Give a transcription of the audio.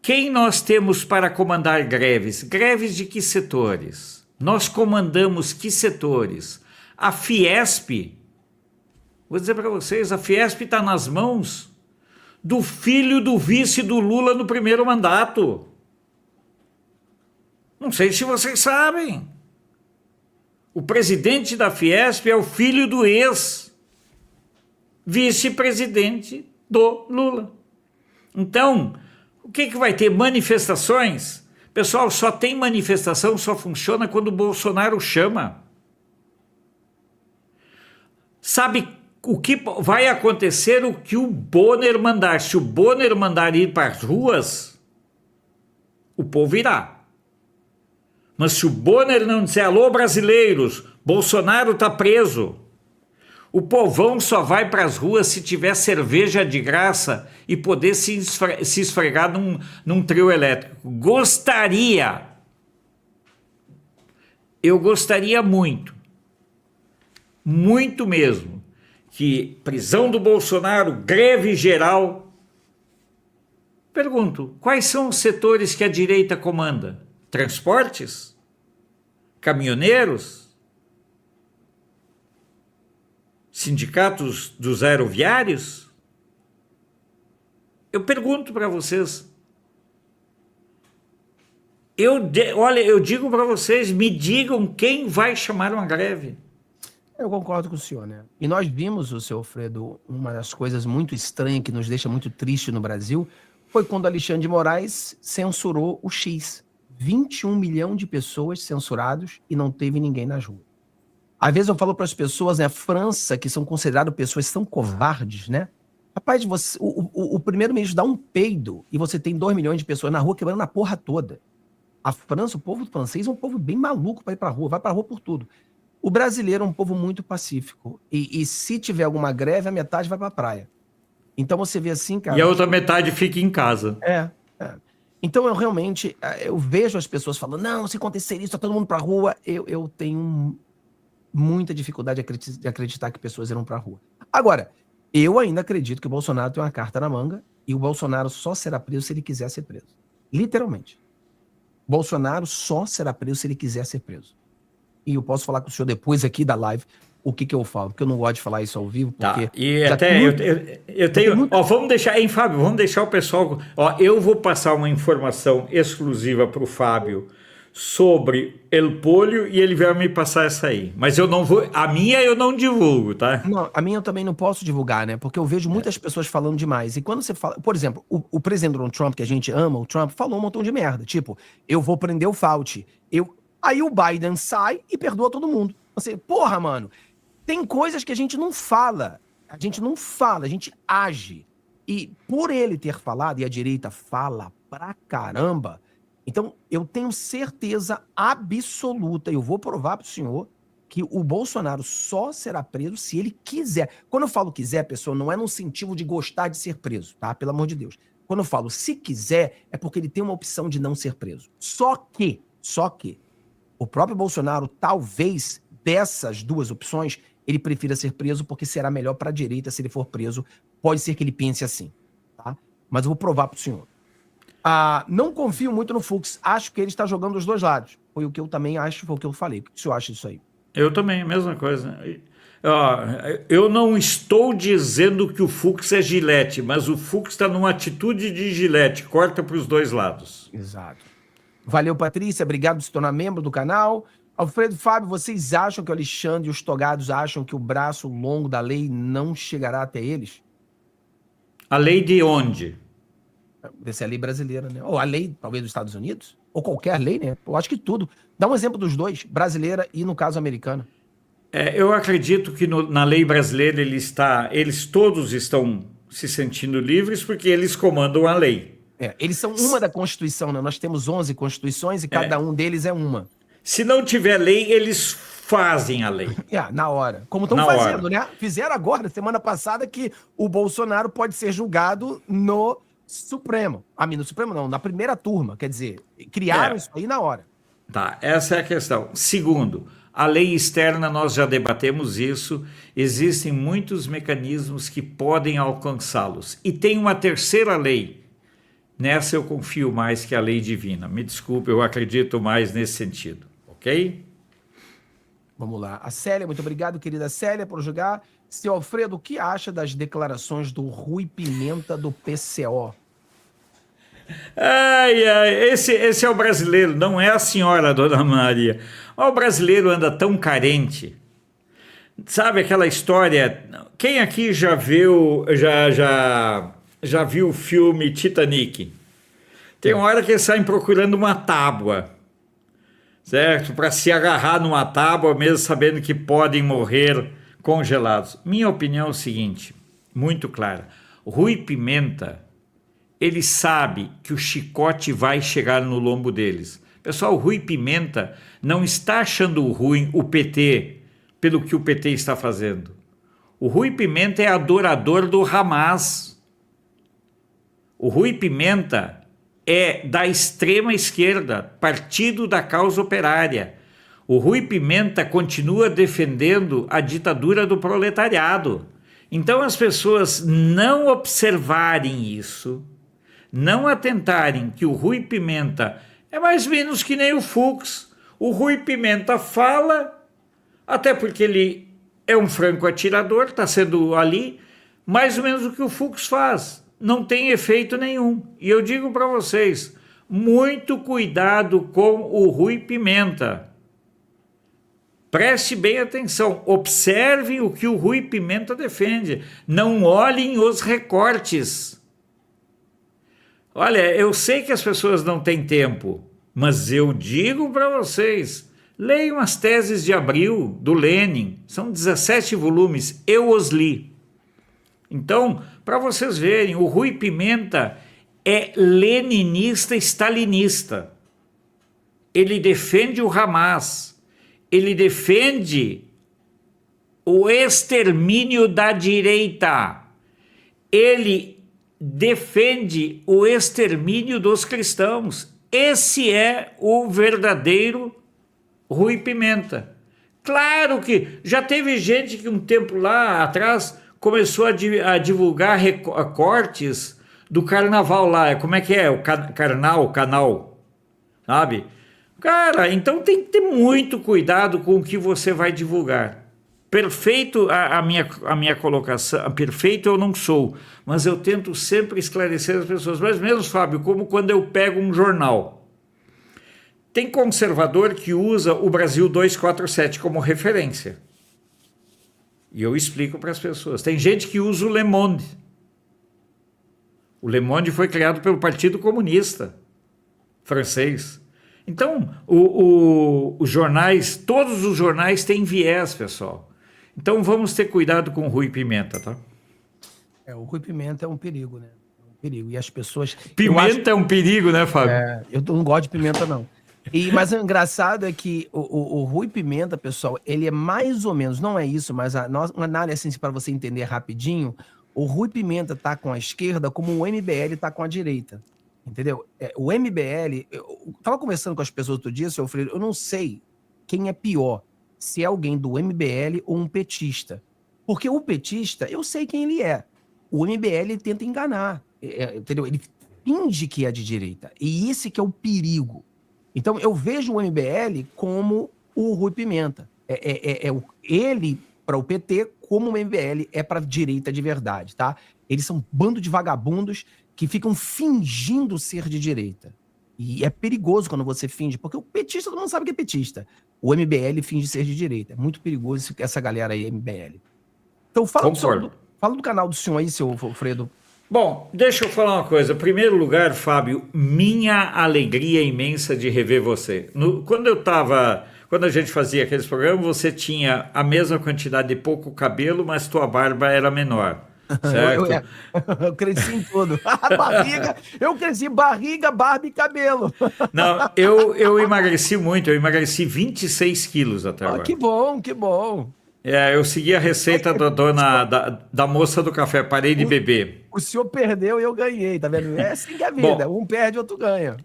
Quem nós temos para comandar greves? Greves de que setores? Nós comandamos que setores? A Fiesp, vou dizer para vocês, a Fiesp está nas mãos do filho do vice do Lula no primeiro mandato. Não sei se vocês sabem. O presidente da Fiesp é o filho do ex-vice-presidente do Lula. Então, o que vai ter? Manifestações? Pessoal, só tem manifestação, só funciona quando o Bolsonaro chama. Sabe o que vai acontecer? O que o Bonner mandar. Se o Bonner mandar ir para as ruas, o povo irá. Mas se o Bonner não disser, alô brasileiros, Bolsonaro está preso, o povão só vai para as ruas se tiver cerveja de graça e poder se esfregar num trio elétrico. Eu gostaria muito mesmo, que prisão do Bolsonaro, greve geral. Pergunto, quais são os setores que a direita comanda? Transportes? Caminhoneiros? Sindicatos dos aeroviários? Eu pergunto para vocês. Olha, eu digo para vocês, me digam quem vai chamar uma greve. Eu concordo com o senhor, né? E nós vimos, o senhor Alfredo, uma das coisas muito estranhas que nos deixa muito triste no Brasil, foi quando Alexandre de Moraes censurou o X. 21 milhões de pessoas censurados e não teve ninguém nas ruas. Às vezes eu falo para as pessoas, né, França, que são consideradas pessoas tão covardes, né? Rapaz, o primeiro-ministro dá um peido e você tem 2 milhões de pessoas na rua quebrando a porra toda. A França, o povo francês é um povo bem maluco para ir para a rua, vai para a rua por tudo. O brasileiro é um povo muito pacífico e se tiver alguma greve, a metade vai para a praia. Então você vê assim, cara... E a outra metade fica em casa. É. Então eu realmente, eu vejo as pessoas falando, não, se acontecer isso, tá todo mundo pra rua. Eu tenho muita dificuldade de acreditar que pessoas irão pra rua. Agora, eu ainda acredito que o Bolsonaro tem uma carta na manga e o Bolsonaro só será preso se ele quiser ser preso. Literalmente. Bolsonaro só será preso se ele quiser ser preso. E eu posso falar com o senhor depois aqui da live o que eu falo, porque eu não gosto de falar isso ao vivo, porque... Tá, e até eu tenho... Ó, vamos deixar, hein, Fábio, vamos deixar o pessoal... Ó, eu vou passar uma informação exclusiva para o Fábio sobre El Pollo e ele vai me passar essa aí. Mas eu não vou... A minha eu não divulgo, tá? Não, a minha eu também não posso divulgar, né? Porque eu vejo muitas pessoas falando demais. E quando você fala... Por exemplo, o presidente Donald Trump, que a gente ama, o Trump, falou um montão de merda. Tipo, eu vou prender o Fauci. Aí o Biden sai e perdoa todo mundo. Você, porra, mano... Tem coisas que a gente não fala, a gente age. E por ele ter falado, e a direita fala pra caramba, então eu tenho certeza absoluta, eu vou provar pro senhor, que o Bolsonaro só será preso se ele quiser. Quando eu falo quiser, pessoal, não é no sentido de gostar de ser preso, tá? Pelo amor de Deus. Quando eu falo se quiser, é porque ele tem uma opção de não ser preso. Só que, o próprio Bolsonaro, talvez, dessas duas opções, ele prefira ser preso porque será melhor para a direita se ele for preso. Pode ser que ele pense assim, tá? Mas eu vou provar para o senhor. Não confio muito no Fux. Acho que ele está jogando dos dois lados. Foi o que eu também acho, foi o que eu falei. O que o senhor acha disso aí? Eu também, a mesma coisa. Eu não estou dizendo que o Fux é Gillette, mas o Fux está numa atitude de Gillette. Corta para os dois lados. Exato. Valeu, Patrícia. Obrigado por se tornar membro do canal. Alfredo, Fábio, vocês acham que o Alexandre e os togados acham que o braço longo da lei não chegará até eles? A lei de onde? Deve ser a lei brasileira, né? Ou a lei, talvez, dos Estados Unidos? Ou qualquer lei, né? Eu acho que tudo. Dá um exemplo dos dois, brasileira e, no caso, americana. Eu acredito que na lei brasileira eles todos estão se sentindo livres porque eles comandam a lei. Eles são uma da Constituição, né? Nós temos 11 constituições e cada um deles é uma. Se não tiver lei, eles fazem a lei. Na hora. Como estão fazendo, né? Fizeram agora, semana passada, que o Bolsonaro pode ser julgado no Supremo. No Supremo não, na primeira turma. Quer dizer, criaram isso aí na hora. Tá, essa é a questão. Segundo, a lei externa, nós já debatemos isso, existem muitos mecanismos que podem alcançá-los. E tem uma terceira lei, Nessa eu confio mais que a lei divina. Me desculpe, eu acredito mais nesse sentido, ok? Vamos lá. A Célia, muito obrigado, querida Célia, por jogar. Seu Alfredo, o que acha das declarações do Rui Pimenta do PCO? Ai, ai, esse é o brasileiro, não é a senhora, dona Maria. O brasileiro anda tão carente. Sabe aquela história? Quem aqui já viu o filme Titanic? Tem uma hora que eles saem procurando uma tábua, certo? Para se agarrar numa tábua, mesmo sabendo que podem morrer congelados. Minha opinião é o seguinte, muito clara. Rui Pimenta, ele sabe que o chicote vai chegar no lombo deles. Pessoal, o Rui Pimenta não está achando ruim o PT pelo que o PT está fazendo. O Rui Pimenta é adorador do Hamas. O Rui Pimenta é da extrema esquerda, partido da causa operária. O Rui Pimenta continua defendendo a ditadura do proletariado. Então as pessoas não observarem isso, não atentarem que o Rui Pimenta é mais ou menos que nem o Fux. O Rui Pimenta fala, até porque ele é um franco atirador, está sendo ali, mais ou menos o que o Fux faz. Não tem efeito nenhum. E eu digo para vocês, muito cuidado com o Rui Pimenta. Preste bem atenção, observe o que o Rui Pimenta defende. Não olhem os recortes. Olha, eu sei que as pessoas não têm tempo, mas eu digo para vocês, leiam as teses de Abril, do Lenin, são 17 volumes, eu os li. Então, para vocês verem, o Rui Pimenta é leninista, stalinista. Ele defende o Hamas, ele defende o extermínio da direita, ele defende o extermínio dos cristãos. Esse é o verdadeiro Rui Pimenta. Claro que já teve gente que um tempo lá atrás começou a divulgar recortes do carnaval lá. Como é que é? O canal, sabe? Cara, então tem que ter muito cuidado com o que você vai divulgar. Perfeito a minha colocação, perfeito eu não sou, mas eu tento sempre esclarecer as pessoas. Mas mesmo, Fábio, como quando eu pego um jornal. Tem conservador que usa o Brasil 247 como referência. E eu explico para as pessoas. Tem gente que usa o Le Monde. O Le Monde foi criado pelo Partido Comunista francês. Então, os jornais, todos os jornais têm viés, pessoal. Então, vamos ter cuidado com o Rui Pimenta, tá? O Rui Pimenta é um perigo, né? É um perigo. E as pessoas... Pimenta é um perigo, né, Fábio? Eu não gosto de pimenta, não. Mas o engraçado é que o Rui Pimenta, pessoal, ele é mais ou menos, não é isso, mas uma análise assim, para você entender rapidinho, o Rui Pimenta tá com a esquerda como o MBL tá com a direita, entendeu? O MBL, eu tava conversando com as pessoas outro dia, seu Alfredo, eu não sei quem é pior, se é alguém do MBL ou um petista, porque o petista, eu sei quem ele é, o MBL tenta enganar, entendeu? Ele finge que é de direita, e esse que é o perigo. Então, eu vejo o MBL como o Rui Pimenta. Ele, para o PT, como o MBL é para a direita de verdade, tá? Eles são um bando de vagabundos que ficam fingindo ser de direita. E é perigoso quando você finge, porque o petista, todo mundo sabe que é petista. O MBL finge ser de direita. É muito perigoso essa galera aí, MBL. Então, fala do canal do senhor aí, seu Alfredo. Bom, deixa eu falar uma coisa. Em primeiro lugar, Fábio, minha alegria imensa de rever você. Quando a gente fazia aqueles programas, você tinha a mesma quantidade de pouco cabelo, mas tua barba era menor. Certo? Eu cresci em tudo. Eu cresci barriga, barba e cabelo. Não, eu emagreci muito, eu emagreci 26 quilos até agora. Que bom, que bom. Eu segui a receita da moça do café, parei de beber. O senhor perdeu e eu ganhei, tá vendo? É assim que é a vida, um perde, outro ganha.